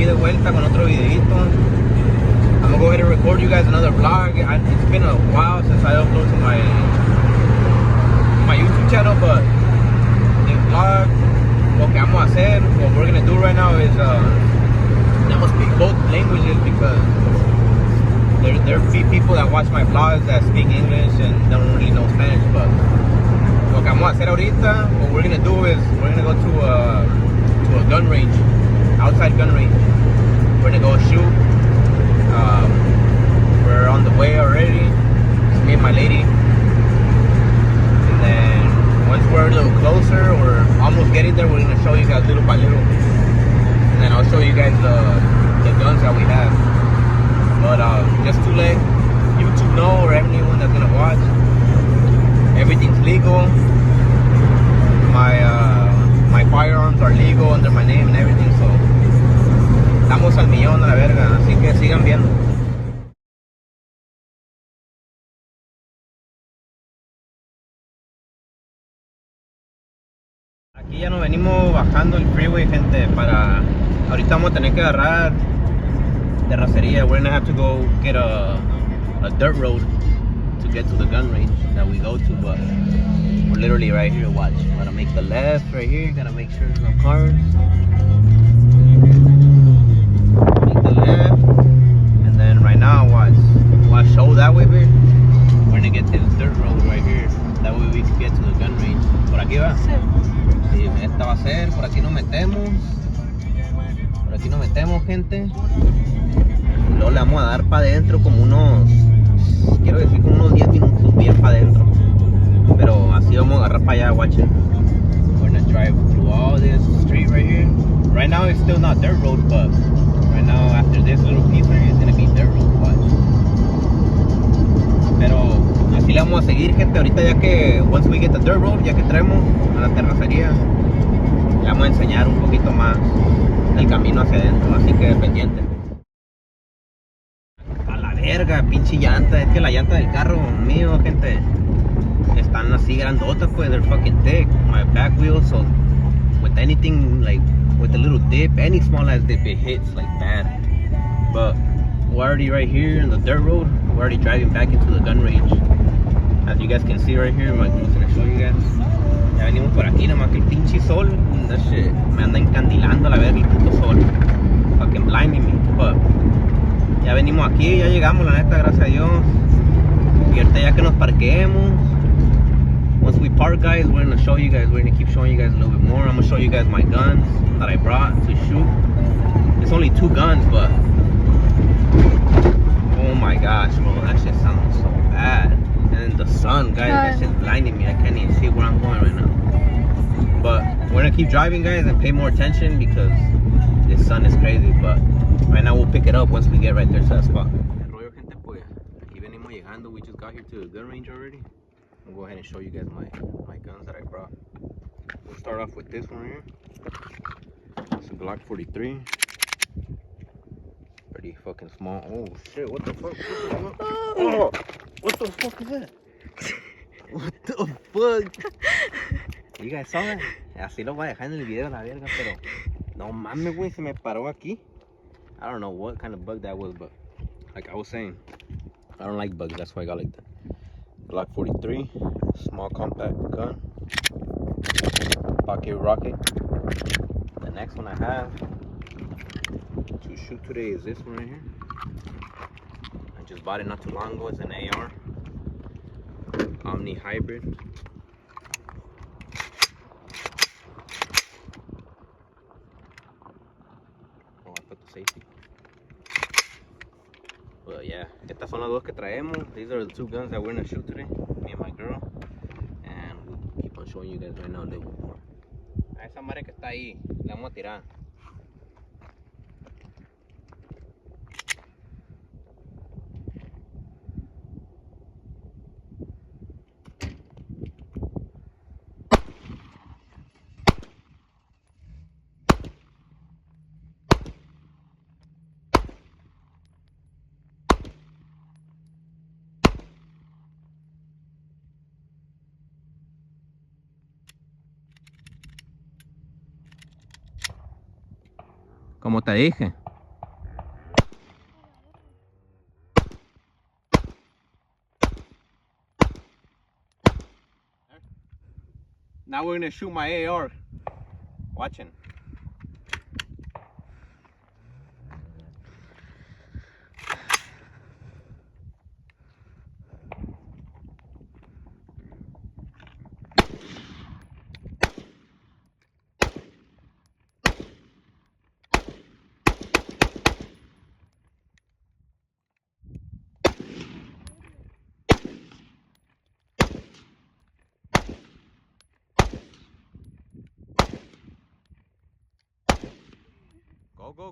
aquí de vuelta con otro videito. I'm gonna go ahead and record you guys another vlog. It's been a while since I uploaded to my YouTube channel, but the vlog, lo que vamos a hacer, what we're gonna do right now is I'm gonna speak both languages because there are people that watch my vlogs that speak English and don't really know Spanish, but lo que vamos a hacer ahorita, what we're gonna do is we're gonna go to a gun range, outside gun range. We're gonna go shoot. We're on the way already. It's me and my lady. And then once we're a little closer, we're almost getting there, we're gonna show you guys little by little. And then I'll show you guys the guns that we have. But just to let YouTube know, or anyone that's gonna watch, everything's legal. My firearms are legal under my name and everything, so estamos al millón a la verga, así que sigan viendo. Aquí ya nos venimos bajando el freeway, gente, para ahorita vamos a tener que agarrar terracería. We're gonna have to go get a dirt road to get to the gun range that we go to, but we're literally right here. Watch, gotta make the left right here, gotta make sure there's no cars. Make the left, and then right now, watch, show that way, babe. We're gonna get to this dirt road right here, that way we can get to the gun range. Por aquí va. Sí, esta va a ser, por aquí nos metemos. Por aquí nos metemos, gente. Y luego le vamos a dar para adentro como unos, quiero decir, como unos 10 minutos bien para adentro. Pero así vamos a agarrar para allá, watch it. We're gonna drive through all this street right here. Right now it's still not dirt road, but right now after this little piece right here it's gonna be dirt road, watch. Pero así le vamos a seguir, gente. Ahorita ya que, once we get the dirt road, ya que traemos a la terracería, le vamos a enseñar un poquito más el camino hacia adentro, así que pendiente. A la verga, pinche llanta, es que la llanta del carro mío, gente, están así grandotas, pues, they're fucking thick. My back wheel, so with anything, like, with a little dip, any small ass dip, it hits like bad. But we're already right here in the dirt road. We're already driving back into the gun range. As you guys can see right here, my girl's gonna show you guys. Ya venimos por aquí, nomás que el pinche sol, that shit, me anda encandilando a la verga el puto sol. Fucking blinding me. But ya venimos aquí, ya llegamos, la neta, gracias a Dios. Y ahorita ya que nos parqueemos, once we park, guys, we're gonna show you guys, we're gonna keep showing you guys a little bit more. I'm gonna show you guys my guns that I brought to shoot. It's only 2 guns, but oh my gosh, bro, that shit sounds so bad. And the sun, guys, that shit's blinding me. I can't even see where I'm going right now. But we're gonna keep driving, guys, and pay more attention because this sun is crazy. But right now we'll pick it up once we get right there to that spot. El rollo, gente, pues aquí venimos llegando. We just got here to the gun range already. I'll go ahead and show you guys my guns that I brought. We'll start off with this one right here. It's a Glock 43. Pretty fucking small. Oh shit, what the fuck? Oh, what the fuck is that? What the fuck? You guys saw that? Así lo voy a dejar en el video, la verga, pero no mames, güey, se me paró aquí. I don't know what kind of bug that was, but like I was saying, I don't like bugs, that's why I got like that. Glock 43, small compact gun, pocket rocket. The next one I have to shoot today is this one right here. I just bought it not too long ago. It's an AR Omni Hybrid. Oh, I put the safety. But yeah, estas son las dos que traemos. These are the 2 guns that we're gonna shoot today, me and my girl. And we'll keep on showing you guys right now a little bit more. A esa madre que está ahí, le vamos a tirar. Como te dije, Now we're gonna shoot my AR. Watching.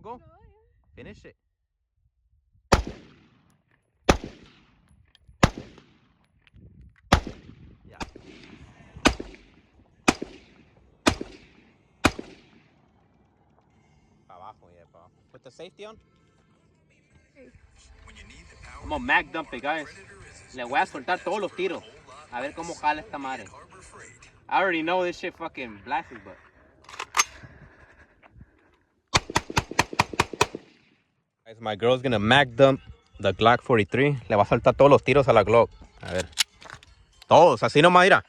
Go. Finish it. Yeah. Abajo, yeah, pa. Put the safety on. I'm gonna mag dump it, guys. Le voy a soltar todos los tiros. A ver cómo jala esta madre. I already know this shit fucking blasts, but. Guys, my girl's gonna mag dump the Glock 43. Le va a soltar todos los tiros a la Glock. A ver. Todos, así nomás, mira.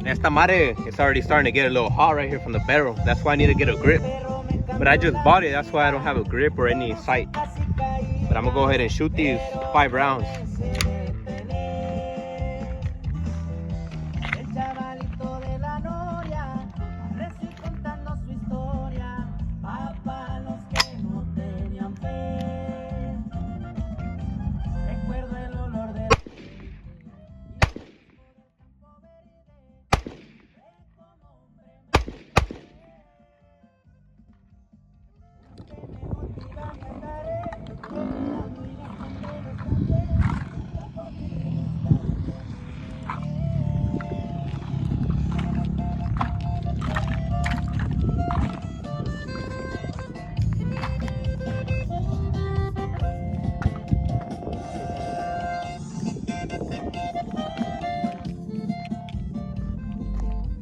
Esta madre is already starting to get a little hot right here from the barrel. That's why I need to get a grip. But I just bought it. That's why I don't have a grip or any sight. But I'm gonna go ahead and shoot these 5 rounds.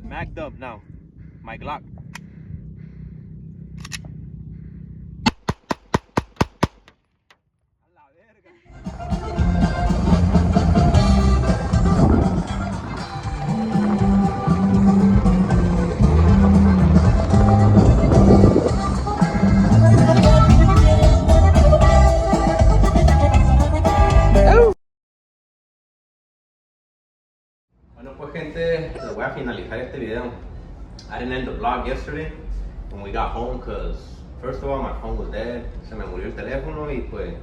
Magged up now. My Glock. Bueno pues gente, les voy a finalizar este video. I didn't end the vlog yesterday when we got home because first of all my phone was dead, se me murió el teléfono y pues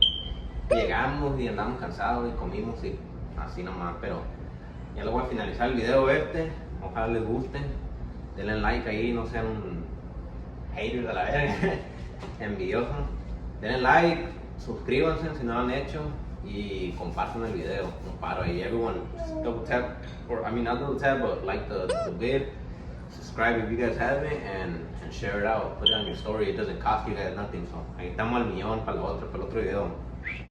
llegamos y andamos cansados y comimos y así nomás, pero ya les voy a finalizar el video ojalá les guste, denle like ahí, no sean haters a la verga, envidiosos, denle like, suscríbanse si no lo han hecho y compartan el video, un paro ahí, everyone double tap, or I mean not double tap, but like the vid, subscribe if you guys haven't, and share it out, put it on your story, it doesn't cost you guys nothing, so ahí estamos al millón para el otro video.